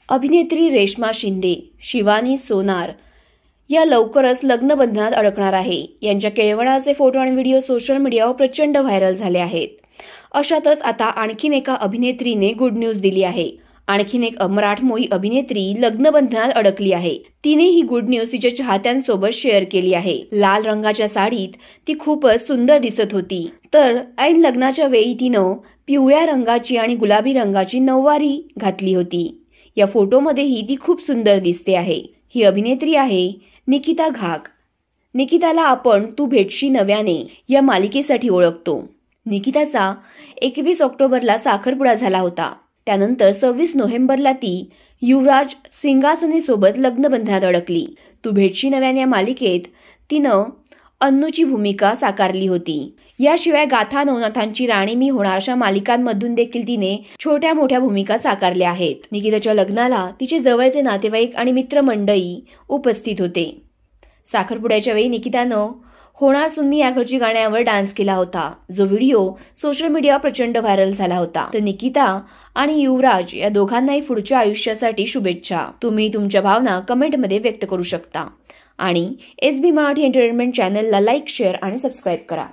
अभिनेत्री रेश्मा शिंदे, शिवानी सोनार या लवकरच लग्नबंधनात अडकणार आहे. यांच्या केळवणाचे फोटो आणि व्हिडिओ सोशल मीडियावर प्रचंड व्हायरल झाले आहेत. अशातच आता आणखीन एका अभिनेत्रीने गुड न्यूज दिली आहे. आणखीन एक मराठमोळी अभिनेत्री लग्नबंधनात अडकली आहे. तिने ही गुड न्यूज तिच्या चाहत्यांसोबत शेअर केली आहे. लाल रंगाच्या साडीत ती खूपच सुंदर दिसत होती. तर ऐन लग्नाच्या वेळी तिनं पिवळ्या रंगाची आणि गुलाबी रंगाची नऊवारी घातली होती. या फोटोमध्येही ती खूप सुंदर दिसते आहे. ही अभिनेत्री आहे निकिता घाग. निकिताला आपण तू भेटशी नव्याने या मालिकेसाठी ओळखतो. निकिताचा 21 ऑक्टोबरला साखरपुडा झाला होता. त्यानंतर 26 नोव्हेंबरला ती युवराज सिंगासनेसोबत लग्नबंधनात अडकली. तू भेटशी नव्याने या मालिकेत तिनं अन्नूची भूमिका साकारली होती. याशिवाय गाथा नवनाथांची राणी मी होणार अशा मालिकांमधून देखील तिने छोट्या मोठ्या भूमिका साकारल्या आहेत. निकिताच्या लग्नाला तिचे जवळचे नातेवाईक आणि मित्रमंडळी उपस्थित होते. साखरपुड्याच्या वेळी निकितानं होणार सुन्नी या घरची गाण्यावर डान्स केला होता, जो व्हिडिओ सोशल मीडियावर प्रचंड व्हायरल झाला होता. तर निकिता आणि युवराज या दोघांनाही पुढच्या आयुष्यासाठी शुभेच्छा. तुम्ही तुमच्या भावना कमेंटमध्ये व्यक्त करू शकता आणि SB मराठी एंटरटेनमेंट चॅनलला लाईक, शेअर आणि सबस्क्राईब करा.